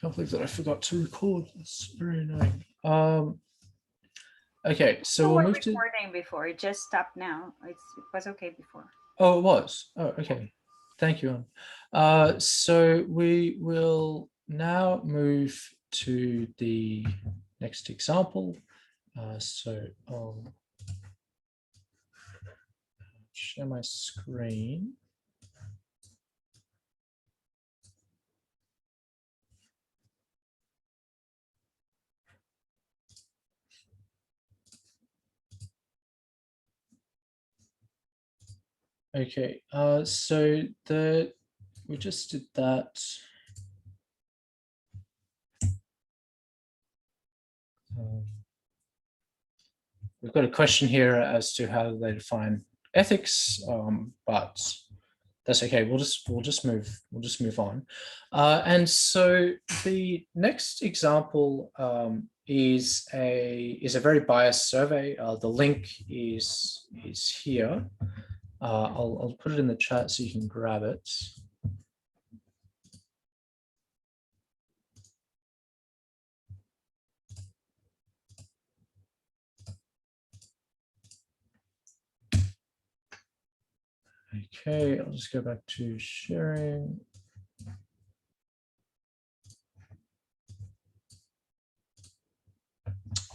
can't believe that I forgot to record. That's very annoying. Okay, so we'll move to recording before. It just stopped now. It was okay before. Oh, it was. Oh, okay. Thank you. So we will now move to the next example. So I'll share my screen. Okay, so we just did that. We've got a question here as to how they define ethics, but that's okay. We'll just move on. And so the next example is a very biased survey. The link is here. I'll put it in the chat so you can grab it. Okay, I'll just go back to sharing.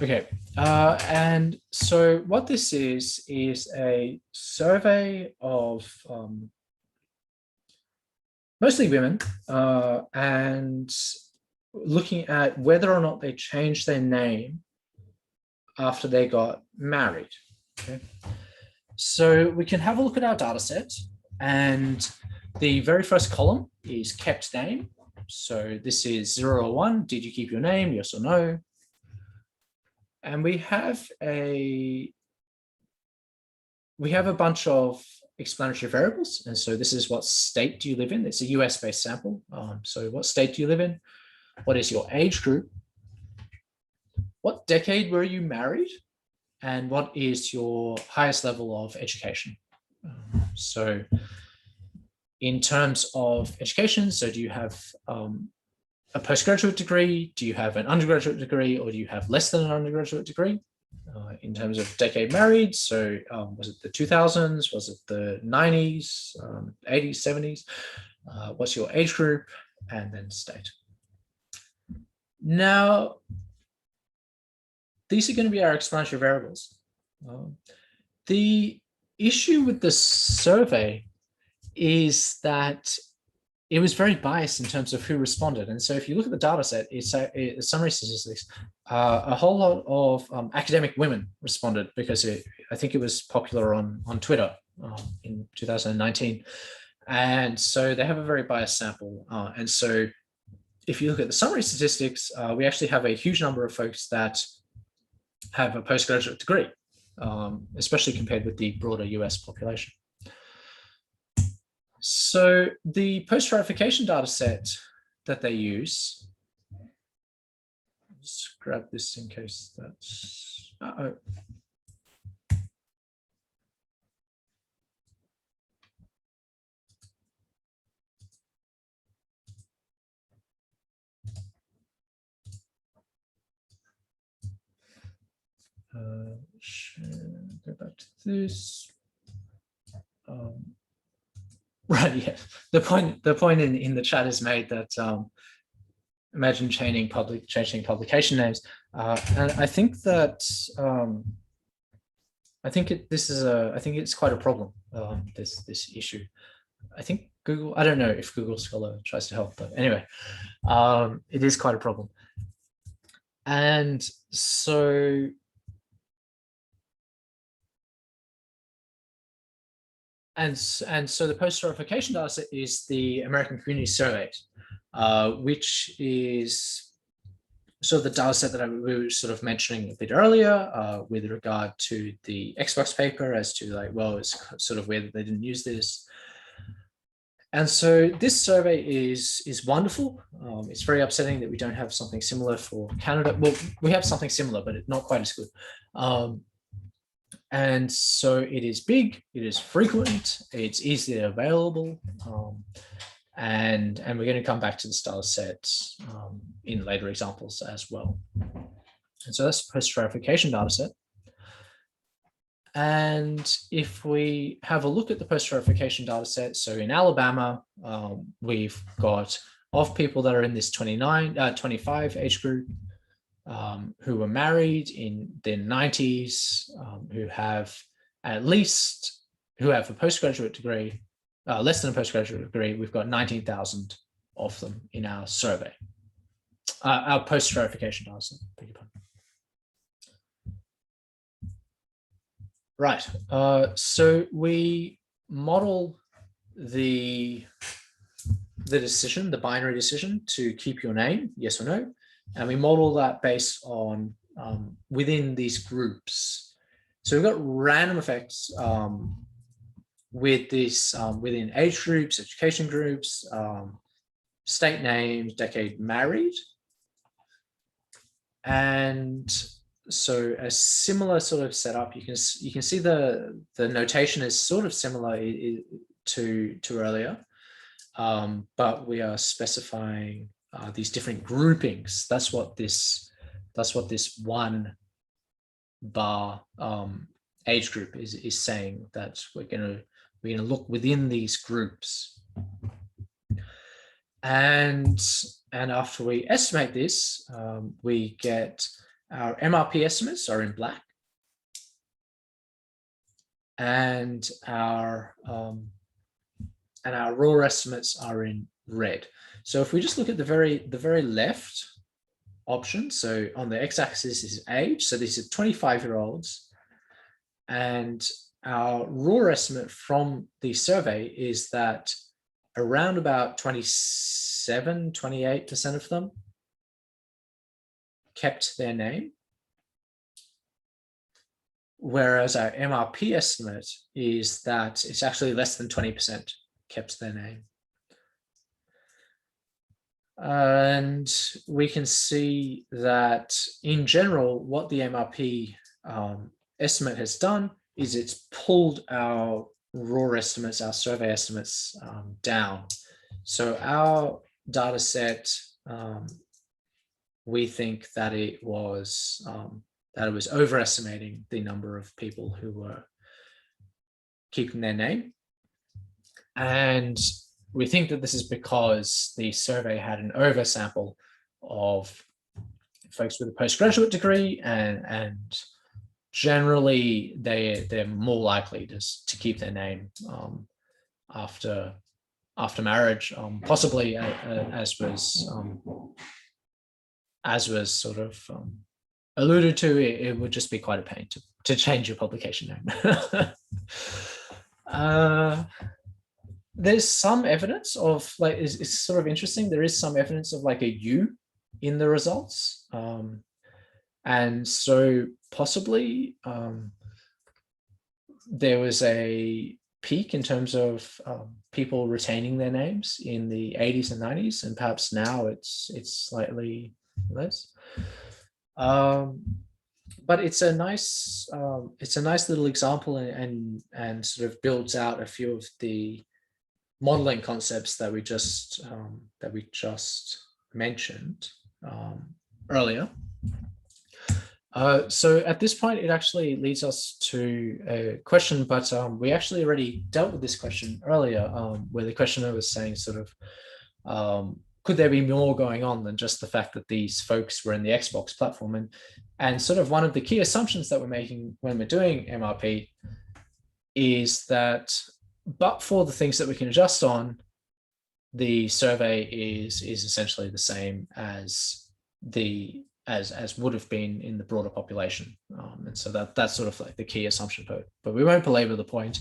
Okay, and so what this is a survey of mostly women and looking at whether or not they changed their name after they got married. Okay, so we can have a look at our data set, and the very first column is kept name. So this is 0 or 1. Did you keep your name? Yes or no? And we have a bunch of explanatory variables. And so this is what state do you live in? It's a US-based sample. So what state do you live in? What is your age group? What decade were you married? And what is your highest level of education? So in terms of education, so do you have a postgraduate degree? Do you have an undergraduate degree, or do you have less than an undergraduate degree? In terms of decade married, so was it the 2000s? Was it the 90s, 80s, 70s? What's your age group? And then state. Now, these are going to be our explanatory variables. The issue with this survey is that it was very biased in terms of who responded. And so if you look at the data set, it's a summary statistics, a whole lot of academic women responded because I think it was popular on Twitter in 2019. And so they have a very biased sample. And so if you look at the summary statistics, we actually have a huge number of folks that have a postgraduate degree, especially compared with the broader US population. So the post-stratification data set that they use, let's grab this in case that's, go back to this. Right, yeah. The point in the chat is made that imagine changing publication names, and I think that I think it's quite a problem. This issue. I think Google. I don't know if Google Scholar tries to help, but anyway, it is quite a problem. And so. And so the post-stratification data set is the American Community Surveys, which is sort of the data set that we were sort of mentioning a bit earlier with regard to the Xbox paper as to like, well, it's sort of weird that they didn't use this. And so this survey is wonderful. It's very upsetting that we don't have something similar for Canada. Well, we have something similar, but it's not quite as good. And so it is big, it is frequent, it's easily available, and we're going to come back to this data set in later examples as well. And so that's post-stratification data set. And if we have a look at the post-stratification data set, so in Alabama, we've got of people that are in this 25 age group, who were married in their 90s, who have a postgraduate degree, less than a postgraduate degree, we've got 19,000 of them in our survey, our post-stratification data set. Beg your pardon. Right, so we model the decision, the binary decision to keep your name, yes or no, and we model that based on within these groups. So we've got random effects with this within age groups, education groups, state names, decade married, and so a similar sort of setup. You can see the notation is sort of similar to earlier, but we are specifying these different groupings. That's what this one bar age group is saying, that we're gonna look within these groups, and after we estimate this, we get our MRP estimates are in black, and our raw estimates are in red. So if we just look at the very left option, so on the x-axis is age, so these are 25-year-olds, and our raw estimate from the survey is that around about 28% of them kept their name, whereas our MRP estimate is that it's actually less than 20% kept their name. And we can see that in general, what the MRP estimate has done is it's pulled our raw estimates, our survey estimates down. So our data set, we think that it was overestimating the number of people who were keeping their name. And we think that this is because the survey had an oversample of folks with a postgraduate degree, and generally they're more likely to keep their name after marriage, possibly as was sort of alluded to, it would just be quite a pain to change your publication name. There's some evidence of, like, it's sort of interesting, there is some evidence of like a U in the results. And so possibly there was a peak in terms of people retaining their names in the 80s and 90s, and perhaps now it's slightly less. But it's a nice little example, and sort of builds out a few of the modeling concepts that we just mentioned earlier. So at this point, it actually leads us to a question, but we actually already dealt with this question earlier, where the questioner was saying sort of, could there be more going on than just the fact that these folks were in the Xbox platform? And sort of one of the key assumptions that we're making when we're doing MRP is that, but for the things that we can adjust on, the survey is essentially the same as would have been in the broader population. And so that's sort of like the key assumption, but we won't belabor the point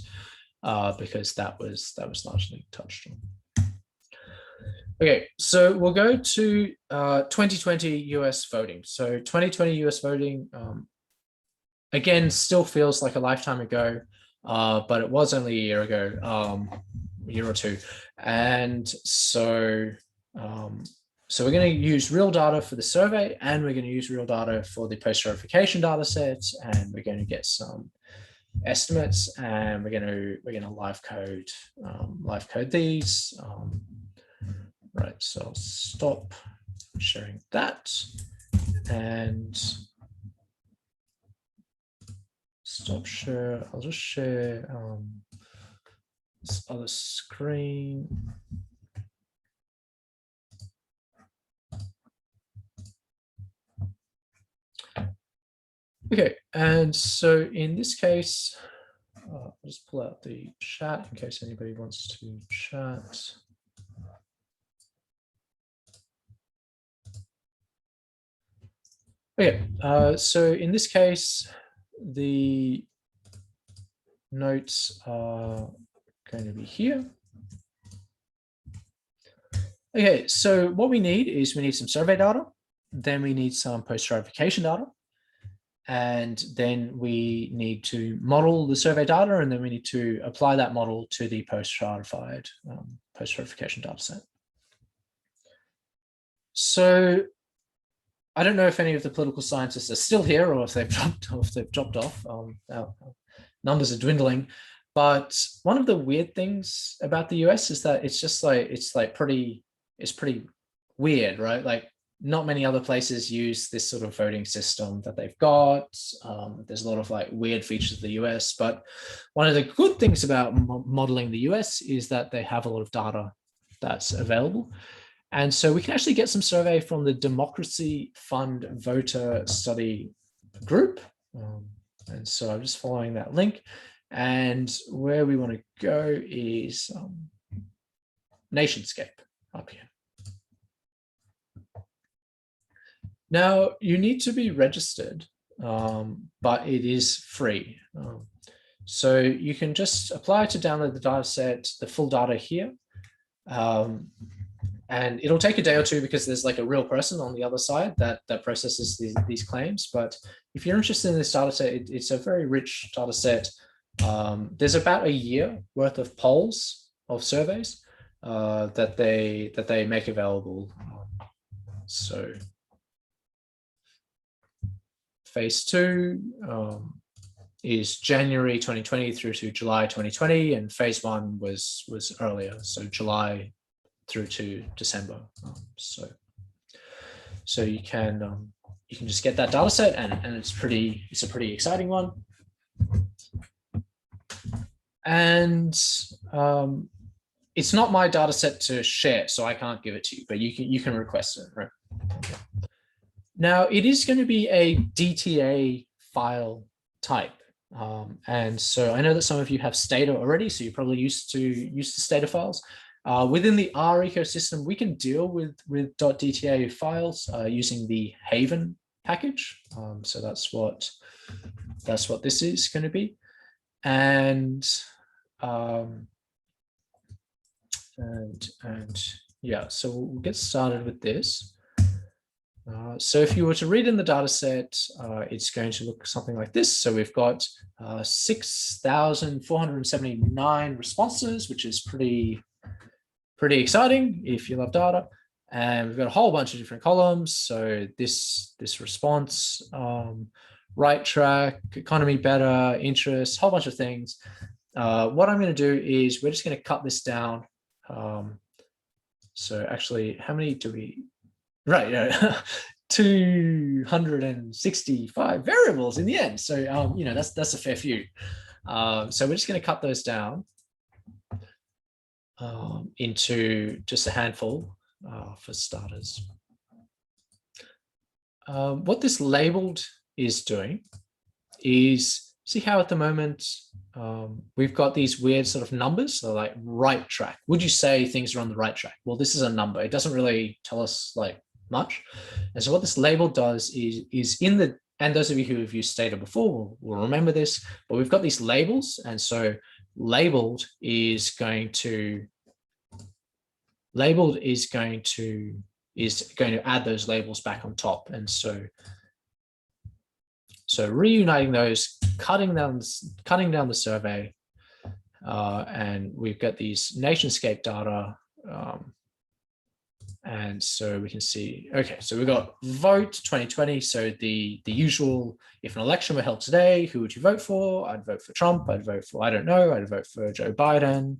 because that was largely touched on. Okay, so we'll go to 2020 US voting. So 2020 US voting, again, still feels like a lifetime ago, but it was only a year ago, a year or two. And so we're going to use real data for the survey, and we're going to use real data for the post-stratification data sets, and we're going to get some estimates, and we're going to live code these. Right, so I'll stop sharing that, and stop share. I'll just share this other screen. Okay, and so in this case, I'll just pull out the chat in case anybody wants to chat. Okay, so in this case, the notes are going to be here. Okay, so what we need is we need some survey data, then we need some post-stratification data, and then we need to model the survey data, and then we need to apply that model to the post-stratified post-stratification data set. So I don't know if any of the political scientists are still here or if they've dropped off. Our numbers are dwindling, but one of the weird things about the US is that it's pretty weird, right? Like not many other places use this sort of voting system that they've got. There's a lot of like weird features of the US, but one of the good things about modeling the US is that they have a lot of data that's available. And so we can actually get some survey from the Democracy Fund Voter Study group. And so I'm just following that link. And where we want to go is Nationscape up here. Now, you need to be registered, but it is free. So you can just apply to download the data set, the full data here. And it'll take a day or two because there's like a real person on the other side that processes these claims. But if you're interested in this data set, it's a very rich data set. There's about a year worth of polls of surveys that they make available. So phase 2 is January 2020 through to July 2020, and phase 1 was earlier, so July through to December. So you can just get that data set, and it's a pretty exciting one. And it's not my data set to share, so I can't give it to you, but you can request it, right? Okay. Now it is going to be a DTA file type. And so I know that some of you have Stata already, so you're probably used to Stata files. Within the R ecosystem, we can deal with .dta files using the Haven package. So that's what this is going to be, and yeah. So we'll get started with this. So if you were to read in the data set, it's going to look something like this. So we've got 6,479 responses, which is pretty exciting if you love data. And we've got a whole bunch of different columns. So this response, right track, economy better, interest, whole bunch of things. What I'm going to do is we're just going to cut this down. So actually, how many do we? Right, 265 variables in the end. So you know, that's a fair few. So we're just going to cut those down into just a handful for starters. What this labeled is doing is, see how at the moment we've got these weird sort of numbers, so like right track. Would you say things are on the right track? Well, this is a number. It doesn't really tell us like much. And so what this label does is in the, and those of you who have used Stata before will remember this, but we've got these labels. And so labeled is going to add those labels back on top. And so reuniting those, cutting down the survey, and we've got these Nationscape data. And so we can see, okay, so we've got vote 2020. So the usual, if an election were held today, who would you vote for? I'd vote for Trump. I'd vote for, I don't know, I'd vote for Joe Biden.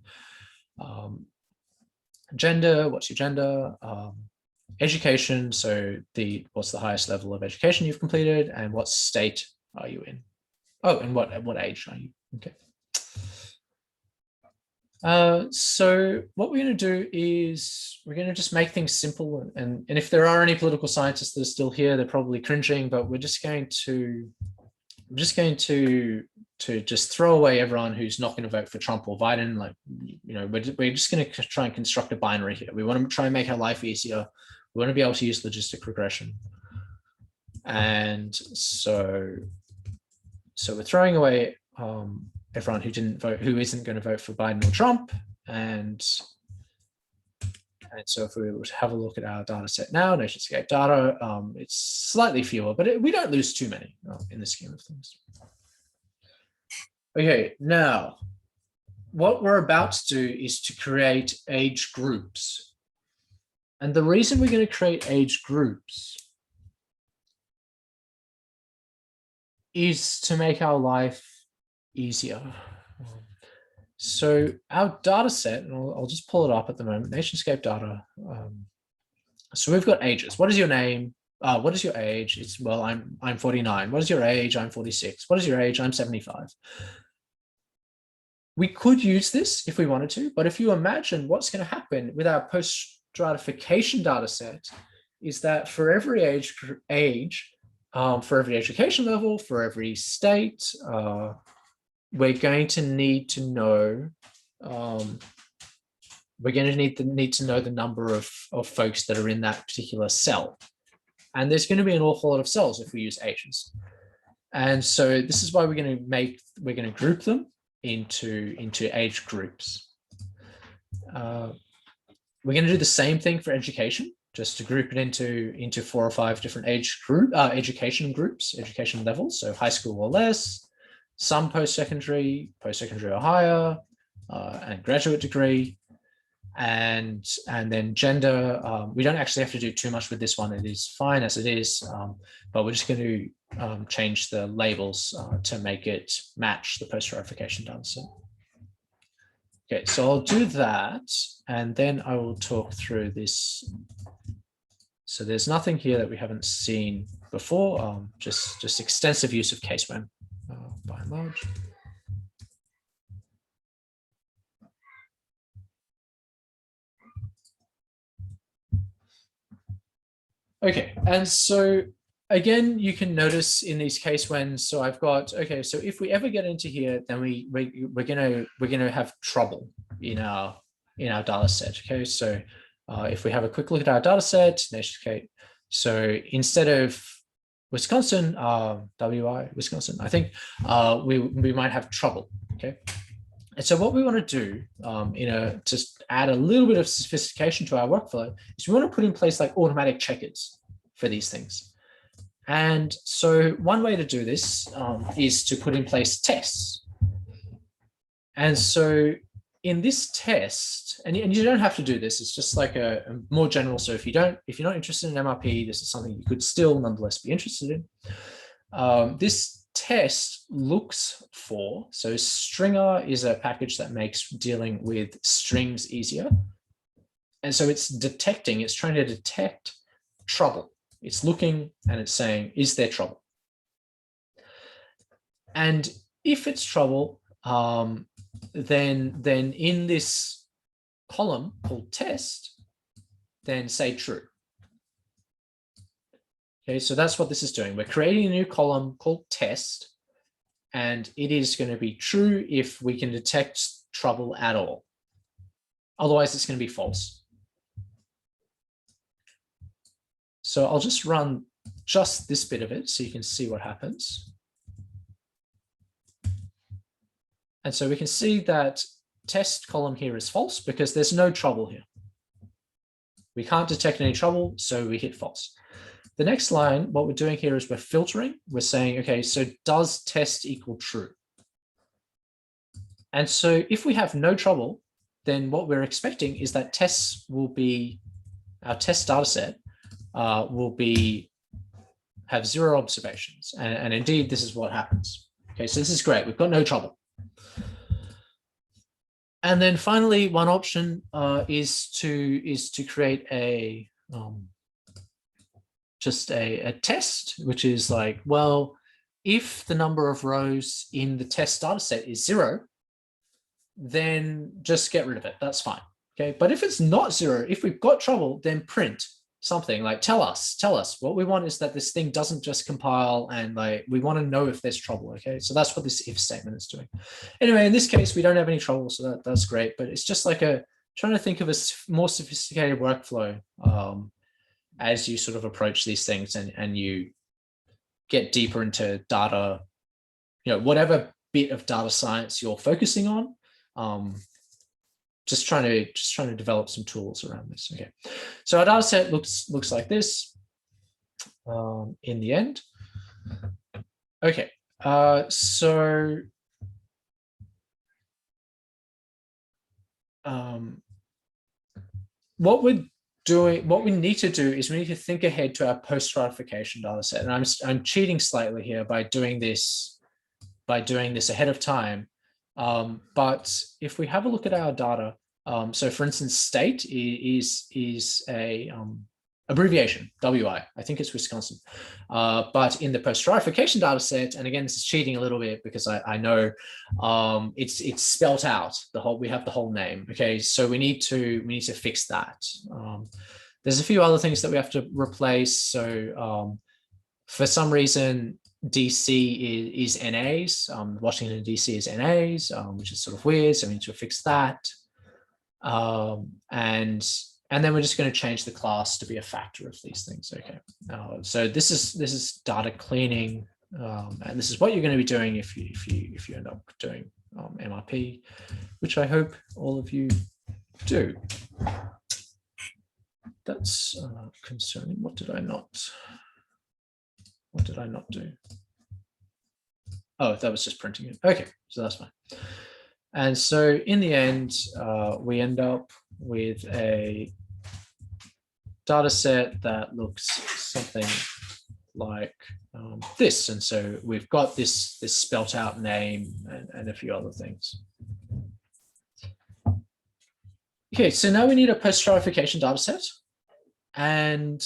Gender, what's your gender? education, so what's the highest level of education you've completed, and what state are you in? Oh, and what age are you? Okay. So what we're going to do is we're going to just make things simple, and if there are any political scientists that are still here, they're probably cringing, but we're just going to just throw away everyone who's not going to vote for Trump or Biden. Like, we're just going to try and construct a binary here. We want to try and make our life easier. We want to be able to use logistic regression. And so we're throwing away everyone who didn't vote, who isn't going to vote for Biden or Trump. And so if we were to have a look at our data set now, nationscape data, it's slightly fewer, but we don't lose too many in the scheme of things. Okay, now what we're about to do is to create age groups. And the reason we're going to create age groups is to make our life easier. So our data set, and I'll just pull it up at the moment, nationscape data. So we've got ages. What is your name? What is your age? It's, well, I'm 49. What is your age? I'm 46. What is your age? I'm 75. We could use this if we wanted to, but if you imagine what's going to happen with our post-stratification data set is that for every age, for every education level, for every state, we're going to need to know the number of folks that are in that particular cell. And there's going to be an awful lot of cells if we use ages. And so this is why we're going to group them into age groups. We're going to do the same thing for education, just to group it into 4 or 5 different education groups, education levels. So high school or less, some post-secondary or higher, and graduate degree, and then gender. We don't actually have to do too much with this one. It is fine as it is, but we're just going to change the labels to make it match the post-stratification data set. Okay, so I'll do that, and then I will talk through this. So there's nothing here that we haven't seen before, just extensive use of case-when by and large. Okay, and so again, you can notice in these case-when, so I've got, okay, so if we ever get into here, then we're gonna have trouble in our data set. Okay, so if we have a quick look at our data set, nationscape, so instead of Wisconsin, Wisconsin, I think we might have trouble. Okay, and so what we want to do, to add a little bit of sophistication to our workflow, is we want to put in place like automatic checkers for these things. And so one way to do this is to put in place tests. And so in this test, and you don't have to do this, it's just like a more general. So if you're not interested in MRP, this is something you could still nonetheless be interested in. This test looks for, so Stringer is a package that makes dealing with strings easier. And so it's trying to detect trouble. It's looking and it's saying, is there trouble? And if it's trouble, then in this column called test, then say true. Okay, so that's what this is doing. We're creating a new column called test, and it is going to be true if we can detect trouble at all. Otherwise, it's going to be false. So I'll just run just this bit of it so you can see what happens. And so we can see that test column here is false because there's no trouble here. We can't detect any trouble, so we hit false. The next line, what we're doing here is we're filtering. We're saying, okay, so does test equal true? And so if we have no trouble, then what we're expecting is that tests will be, our test data set will have 0 observations. And indeed, this is what happens. Okay, so this is great. We've got no trouble. And then finally, one option is to create a just a test, which is like, well, if the number of rows in the test data set is 0, then just get rid of it. That's fine. Okay. But if it's not 0, if we've got trouble, then print something like tell us. What we want is that this thing doesn't just compile, and like we want to know if there's trouble. Okay. So that's what this if statement is doing. Anyway, in this case, we don't have any trouble. So that's great. But it's just like trying to think of a more sophisticated workflow as you sort of approach these things and you get deeper into data, whatever bit of data science you're focusing on. Just trying to develop some tools around this. Okay, so our data set looks like this in the end. Okay, so what we need to do is we need to think ahead to our post-stratification data set. And I'm cheating slightly here by doing this ahead of time. But if we have a look at our data, so for instance, state is a abbreviation, WI. I think it's Wisconsin. But in the post-stratification data set, and again, this is cheating a little bit because I know it's spelt out. We have the whole name. Okay, so we need to fix that. There's a few other things that we have to replace. So for some reason, DC is NAs. Washington DC is NAs, which is sort of weird. So we need to fix that. And then we're just going to change the class to be a factor of these things. Okay. So this is data cleaning, and this is what you're going to be doing if you end up doing MRP, which I hope all of you do. That's concerning. What did I not do? Oh, that was just printing it. Okay, so that's fine. And so in the end, we end up with a data set that looks something like this. And so we've got this spelt out name and a few other things. Okay, so now we need a post-stratification data set. And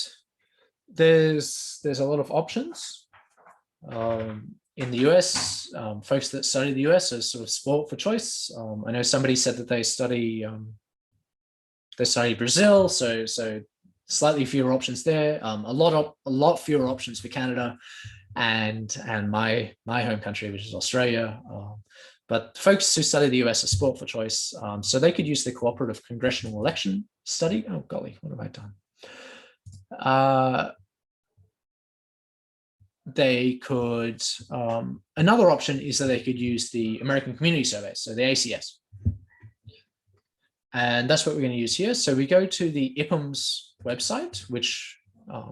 there's a lot of options. In the US, folks that study the US are sort of sport for choice. I know somebody said that they study Brazil, so slightly fewer options there. A lot fewer options for Canada and my home country, which is Australia. But folks who study the US are sport for choice, so they could use the cooperative congressional election study. Oh golly, what have I done? They could, another option is that they could use the American Community Survey, so the ACS. And that's what we're going to use here. So we go to the IPMS website, which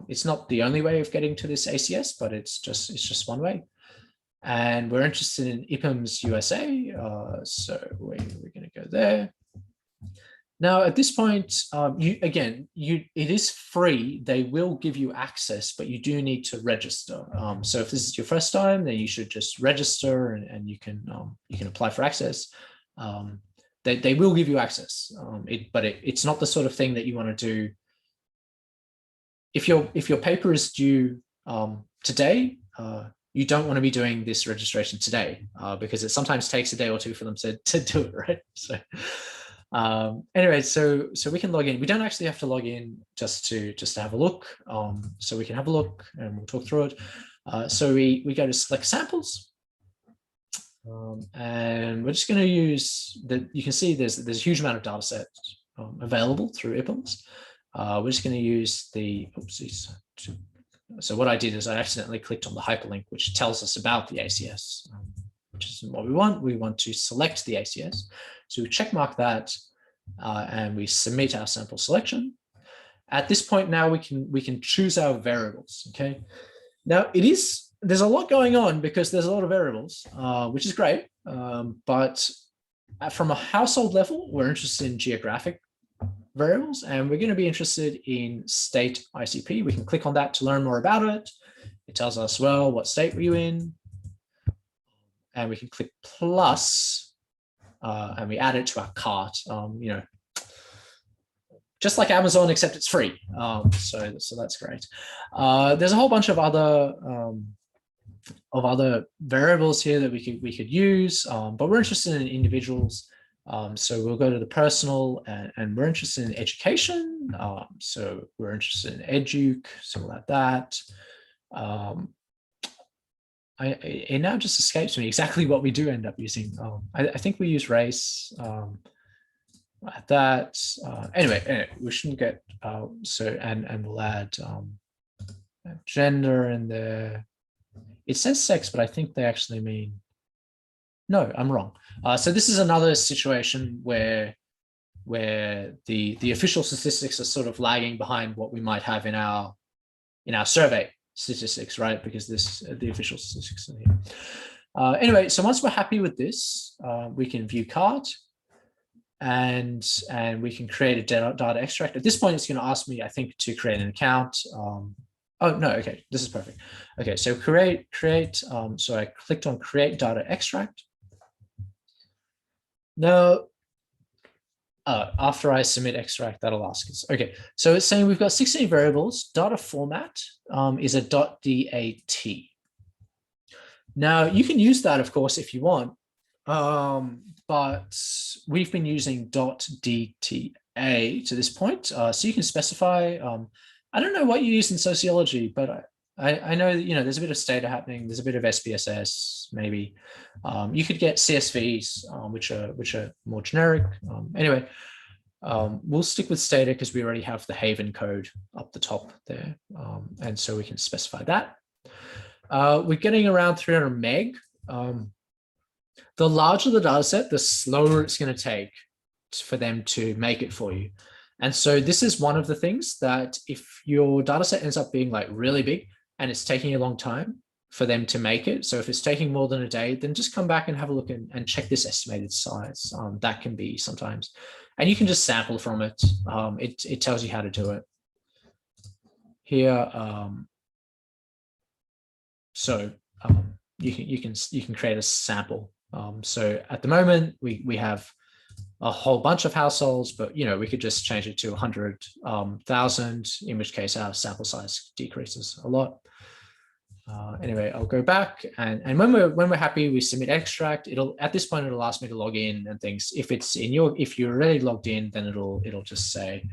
it's not the only way of getting to this ACS, but it's just one way. And we're interested in IPMS USA, so we're going to go there. Now, at this point, it is free. They will give you access, but you do need to register. So if this is your first time, then you should just register and you can apply for access. They will give you access, but it's not the sort of thing that you want to do. If your paper is due today, you don't want to be doing this registration today because it sometimes takes a day or two for them to do it, right? So. Anyway, so we can log in. We don't actually have to log in just to have a look. So we can have a look and we'll talk through it. So we go to select samples, and we're just going to use you can see there's a huge amount of data sets available through IPMS. We're just going to use the oopsies. So what I did is I accidentally clicked on the hyperlink, which tells us about the ACS, which isn't what we want. We want to select the ACS. So we check mark that and we submit our sample selection. At this point now we can choose our variables. Okay. Now there's a lot going on because there's a lot of variables, which is great. But from a household level, we're interested in geographic variables, and we're going to be interested in state ICP. We can click on that to learn more about it. It tells us, well, what state were you in? And we can click plus, and we add it to our cart. just like Amazon, except it's free. So that's great. There's a whole bunch of other variables here that we could use, but we're interested in individuals. So we'll go to the personal, and we're interested in education. So we're interested in educ, something like that. It now just escapes me exactly what we do end up using. I think we use race, like that. Anyway, we shouldn't get, and we'll add gender in there. It says sex, but I think they actually mean, no, I'm wrong. So this is another situation where the official statistics are sort of lagging behind what we might have in our survey statistics, right? Because the official statistics are here. Anyway, so once we're happy with this, we can view cart, and we can create a data extract. At this point, it's going to ask me, I think, to create an account. Oh, no, okay, this is perfect. Okay, so create, so I clicked on create data extract. Now, after I submit extract, that'll ask us. Okay, so it's saying we've got 16 variables. Data format is a .dat. Now, you can use that, of course, if you want, but we've been using .dta to this point. So you can specify, I don't know what you use in sociology, but I know that, there's a bit of Stata happening. There's a bit of SPSS, maybe. You could get CSVs, which are more generic. Anyway, we'll stick with Stata because we already have the Haven code up the top there. And so we can specify that. We're getting around 300 meg. The larger the data set, the slower it's going to take for them to make it for you. And so this is one of the things that if your data set ends up being like really big and it's taking a long time for them to make it, so if it's taking more than a day, then just come back and have a look and check this estimated size. That can be sometimes, and you can just sample from it. It tells you how to do it here. You can create a sample. So at the moment we have a whole bunch of households, but we could just change it to 100,000, in which case our sample size decreases a lot. Anyway, I'll go back, and when we're happy, we submit extract. At this point it'll ask me to log in and things. If you're already logged in, then it'll just say,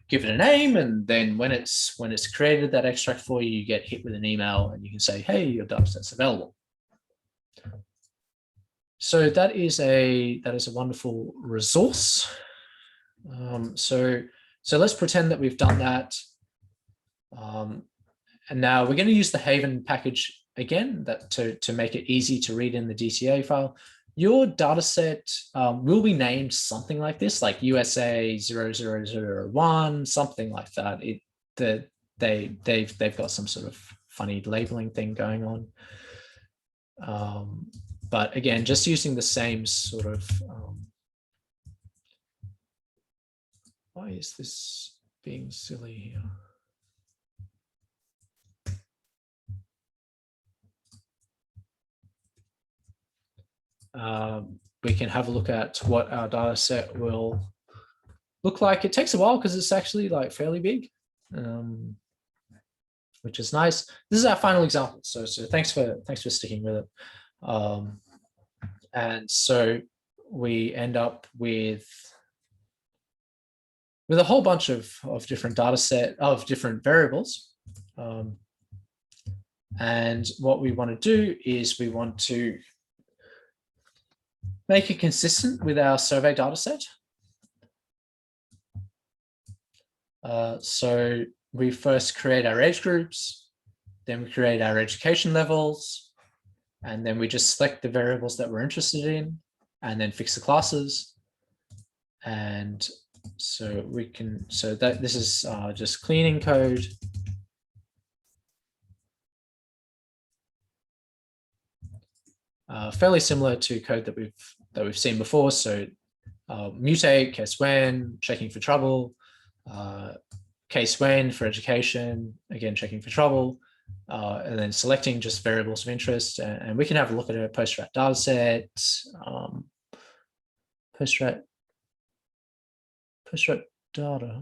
give it a name, and then when it's created that extract for you, you get hit with an email, and you can say, hey, your data set's available. So that is a wonderful resource. So let's pretend that we've done that. And now we're going to use the Haven package again to make it easy to read in the DTA file. Your data set will be named something like this, like USA 0001, something like that. They've got some sort of funny labeling thing going on. But again, just using the same sort of, why is this being silly here? We can have a look at what our data set will look like. It takes a while because it's actually like fairly big, which is nice. This is our final example. So thanks for sticking with it. And so we end up with a whole bunch of different data set of different variables. And what we want to do is we want to make it consistent with our survey data set. So we first create our age groups, then we create our education levels, and then we just select the variables that we're interested in, and then fix the classes. And so this is just cleaning code. Fairly similar to code that we've seen before. So mutate, case when, checking for trouble, case when for education, again checking for trouble, and then selecting just variables of interest. And we can have a look at a post-strat data set, post-strat data.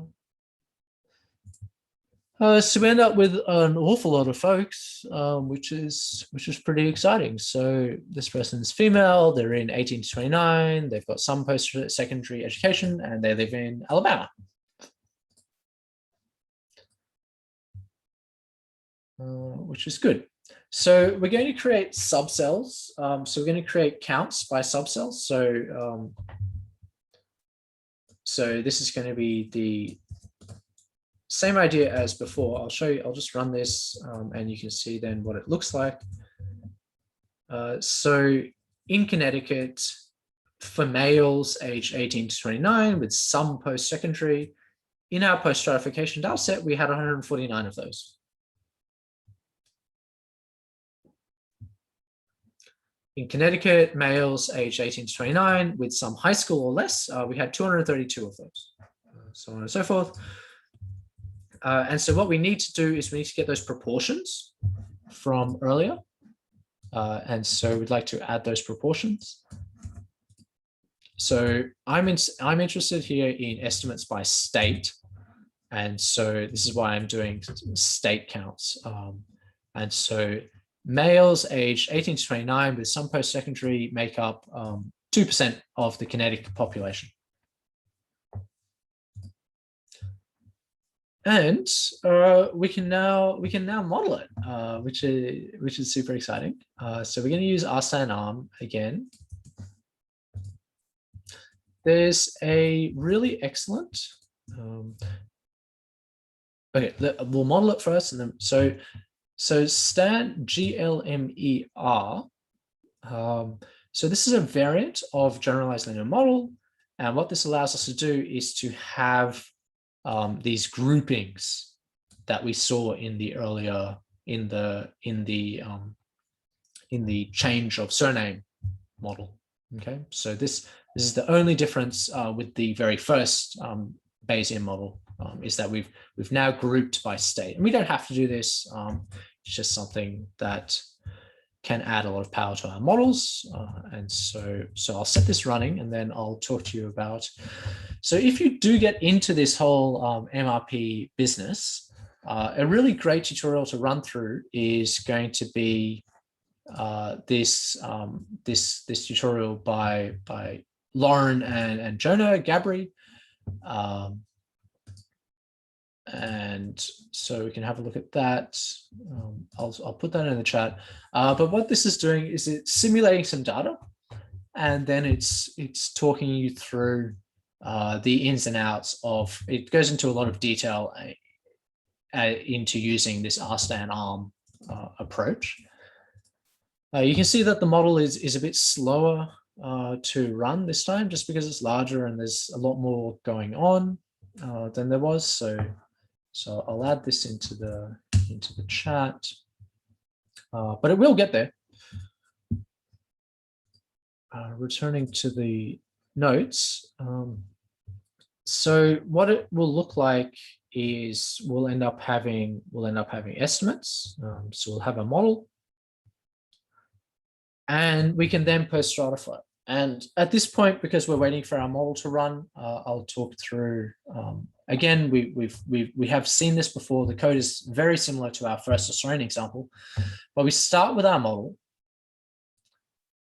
So we end up with an awful lot of folks, which is pretty exciting. So this person's female, they're in 18 to 29, they've got some post-secondary education, and they live in Alabama. Which is good. So we're going to create subcells. So we're going to create counts by subcells. So this is going to be the same idea as before. I'll show you, I'll just run this and you can see then what it looks like. So in Connecticut, for males aged 18 to 29 with some post-secondary, in our post-stratification data set, we had 149 of those. In Connecticut, males aged 18 to 29 with some high school or less, we had 232 of those, so on and so forth. And so what we need to do is we need to get those proportions from earlier. And so we'd like to add those proportions. So I'm interested here in estimates by state. And so this is why I'm doing state counts. And so males aged 18 to 29 with some post-secondary make up 2% of the Connecticut population. And we can now model it, which is super exciting. So we're going to use RSAN-ARM again. There's a really excellent. Okay, we'll model it first, and then so STAN GLMER. So this is a variant of generalized linear model, and what this allows us to do is to have these groupings that we saw in the earlier in the change of surname model. Okay, so this is the only difference with the very first Bayesian model, is that we've now grouped by state, and we don't have to do this. It's just something that can add a lot of power to our models. And so I'll set this running, and then I'll talk to you about. So if you do get into this whole MRP business, a really great tutorial to run through is going to be this tutorial by Lauren and Jonah Gabry. And so we can have a look at that. I'll put that in the chat. But what this is doing is it's simulating some data, and then it's talking you through the ins and outs of. It goes into a lot of detail into using this RSAN-ARM approach. You can see that the model is a bit slower to run this time, just because it's larger and there's a lot more going on than there was. So I'll add this into the chat, but it will get there. Returning to the notes. So what it will look like is we'll end up having estimates. So we'll have a model, and we can then post stratify. And at this point, because we're waiting for our model to run, I'll talk through. Again, we have seen this before. The code is very similar to our first Australian example, but we start with our model.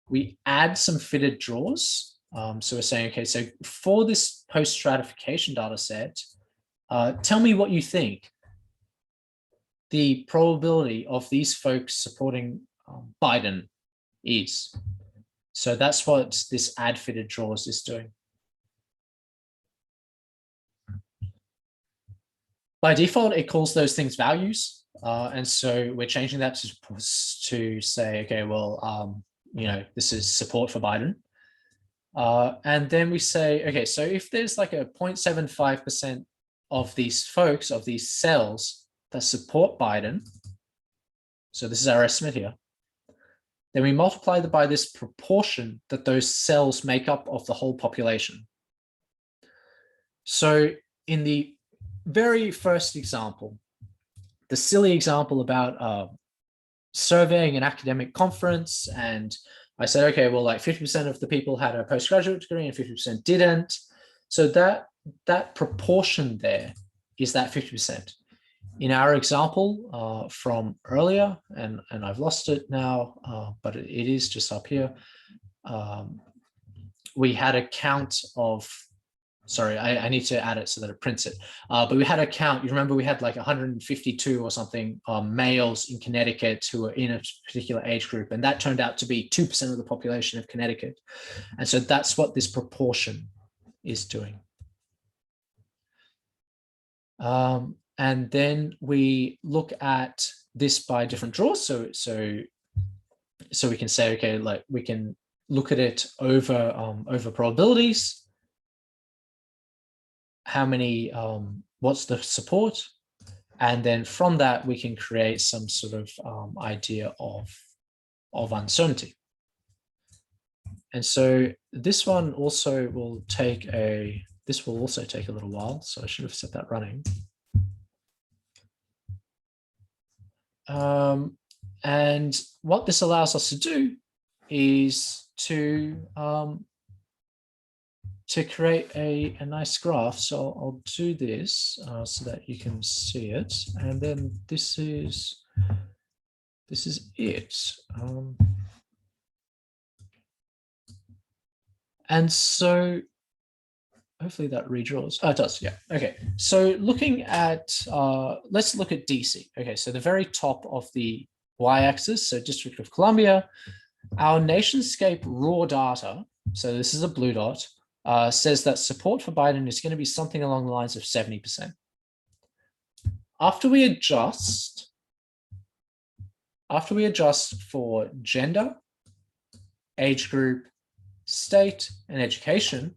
We add some fitted draws. So we're saying, okay, so for this post-stratification data set, tell me what you think the probability of these folks supporting Biden is. So that's what this add fitted draws is doing. By default, it calls those things values. And so we're changing that to say, okay, well, this is support for Biden. And then we say, okay, so if there's like a 0.75% of these folks, of these cells that support Biden, so this is our estimate here, then we multiply that by this proportion that those cells make up of the whole population. So in the very first example, the silly example about surveying an academic conference, and I said, okay, well, like 50% of the people had a postgraduate degree and 50% didn't. So that proportion there is that 50%. In our example from earlier, and I've lost it now, but it is just up here. We had a count of, sorry, I need to add it so that it prints it. But we had a count, you remember we had like 152 or something males in Connecticut who were in a particular age group, and that turned out to be 2% of the population of Connecticut. And so that's what this proportion is doing. And then we look at this by different draws. So we can say, okay, like we can look at it over probabilities. How many, what's the support? And then from that, we can create some sort of idea of uncertainty. And so this one also will take a little while. So I should have set that running. And what this allows us to do is to create a nice graph. So I'll do this so that you can see it. And then this is it. And so hopefully that redraws. Oh, it does. Yeah. Okay. So looking at, let's look at DC. Okay. So the very top of the y-axis, so District of Columbia, our nationscape raw data. So this is a blue dot. Says that support for Biden is going to be something along the lines of 70%. After we adjust for gender, age group, state, and education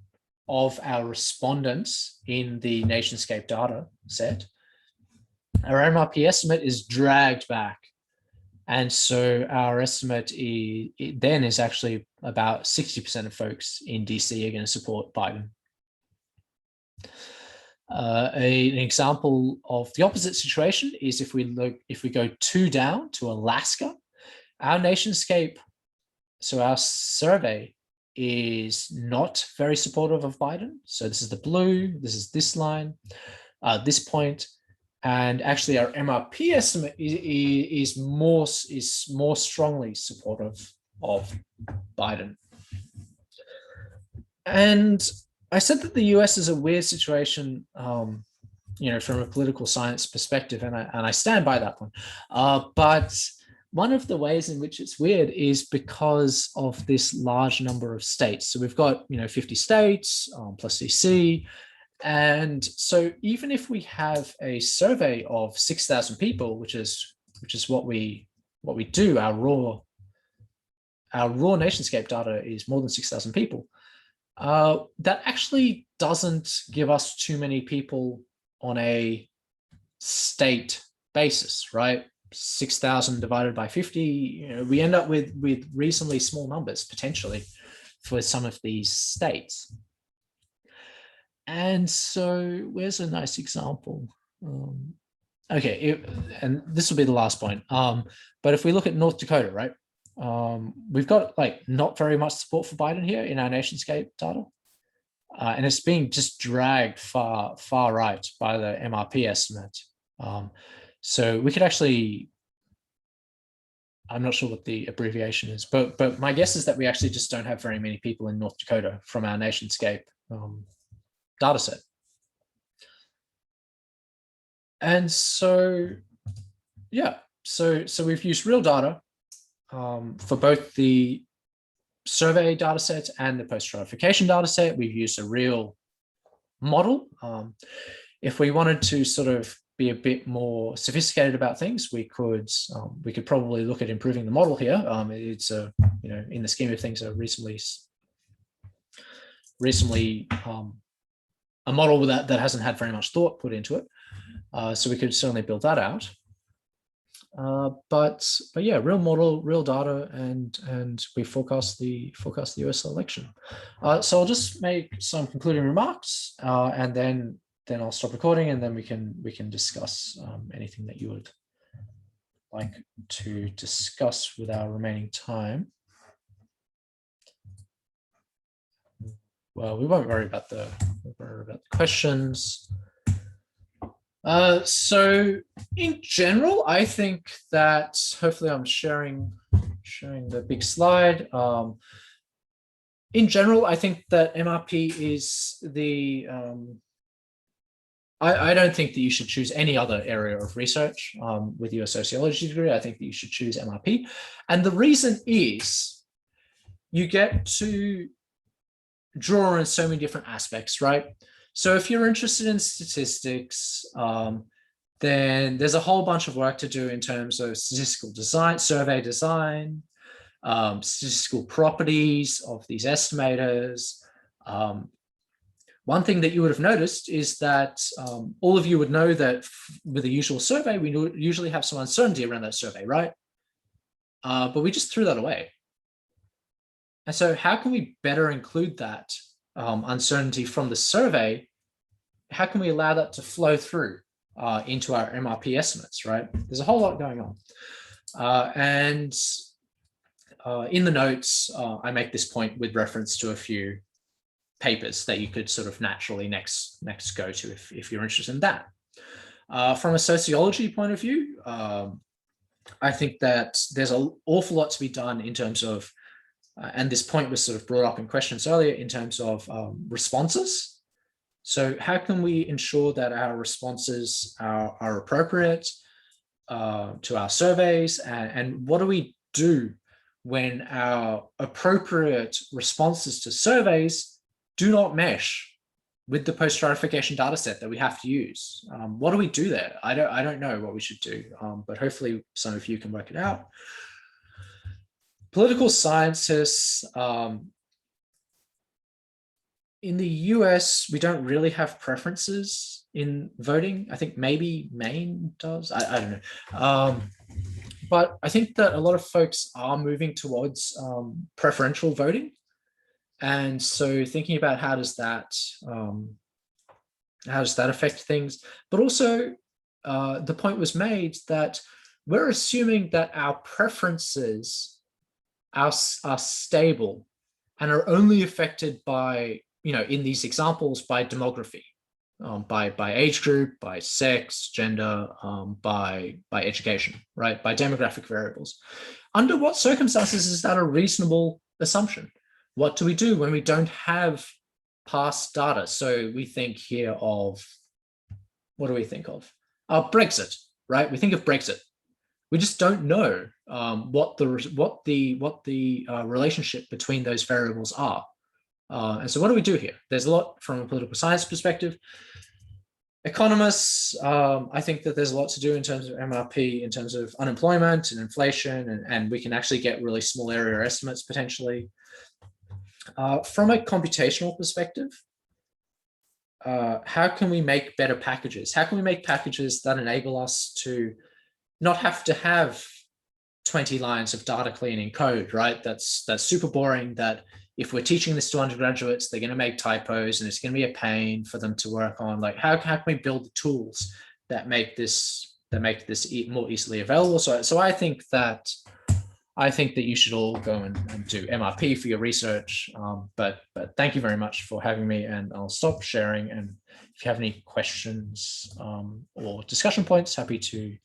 of our respondents in the nationscape data set, our MRP estimate is dragged back. And so our estimate then is actually about 60% of folks in DC are going to support Biden. An example of the opposite situation is if we go 2 down to Alaska, our nationscape, so our survey is not very supportive of Biden. So this is the blue, this is this line, this point. And actually our MRP estimate is more strongly supportive of Biden. And I said that the US is a weird situation, you know, from a political science perspective, and I stand by that one. But one of the ways in which it's weird is because of this large number of states. So we've got, you know, 50 states plus DC. And so even if we have a survey of 6,000 people, which is what we do, our raw nationscape data is more than 6,000 people, that actually doesn't give us too many people on a state basis, right? 6,000 divided by 50, you know, we end up with reasonably small numbers potentially for some of these states. And so where's a nice example? Okay, and this will be the last point. But if we look at North Dakota, right? We've got like not very much support for Biden here in our nationscape data. And it's being just dragged far right by the MRP estimate. So we could actually, I'm not sure what the abbreviation is, but my guess is that we actually just don't have very many people in North Dakota from our nationscape data set. And so, yeah, so we've used real data for both the survey data set and the post-stratification data set. We've used a real model. If we wanted to sort of be a bit more sophisticated about things, we could probably look at improving the model here. It's a, you know, in the scheme of things, a recently a model that hasn't had very much thought put into it. So we could certainly build that out. But yeah, real model, real data, and we forecast the US election. So I'll just make some concluding remarks, and then I'll stop recording, and then we can discuss anything that you would like to discuss with our remaining time. Well, we won't worry about the questions. So in general, I think that hopefully I'm sharing the big slide. In general, I think that MRP is the I don't think that you should choose any other area of research with your sociology degree. I think that you should choose MRP. And the reason is you get to draw on so many different aspects, right? So if you're interested in statistics, then there's a whole bunch of work to do in terms of statistical design, survey design, statistical properties of these estimators. One thing that you would have noticed is that all of you would know that with the usual survey, we usually have some uncertainty around that survey, right? But we just threw that away. And so how can we better include that uncertainty from the survey? How can we allow that to flow through into our MRP estimates, right? There's a whole lot going on. And in the notes, I make this point with reference to a few papers that you could sort of naturally next go to if you're interested in that. From a sociology point of view, I think that there's an awful lot to be done in terms of, and this point was sort of brought up in questions earlier, in terms of responses. So how can we ensure that our responses are appropriate to our surveys, and what do we do when our appropriate responses to surveys do not mesh with the post-stratification data set that we have to use? What do we do there? I don't know what we should do, but hopefully some of you can work it out. Political scientists, in the US, we don't really have preferences in voting. I think maybe Maine does. I don't know. But I think that a lot of folks are moving towards preferential voting. And so thinking about how does that affect things? But also the point was made that we're assuming that our preferences are stable and are only affected by, in these examples, by demography, by age group, by sex, gender, by education, right? By demographic variables. Under what circumstances is that a reasonable assumption? What do we do when we don't have past data? So we think here of, what do we think of? Brexit, right? We think of Brexit. We just don't know what the relationship between those variables are. And so what do we do here? There's a lot from a political science perspective. Economists, I think that there's a lot to do in terms of MRP, in terms of unemployment and inflation, and we can actually get really small area estimates potentially. From a computational perspective, how can we make better packages? How can we make packages that enable us to not have to have 20 lines of data cleaning code, right? That's super boring, that if we're teaching this to undergraduates, they're going to make typos and it's going to be a pain for them to work on. Like, how can we build the tools that make this more easily available? So I think that you should all go and do MRP for your research. But thank you very much for having me, and I'll stop sharing. And if you have any questions or discussion points, happy to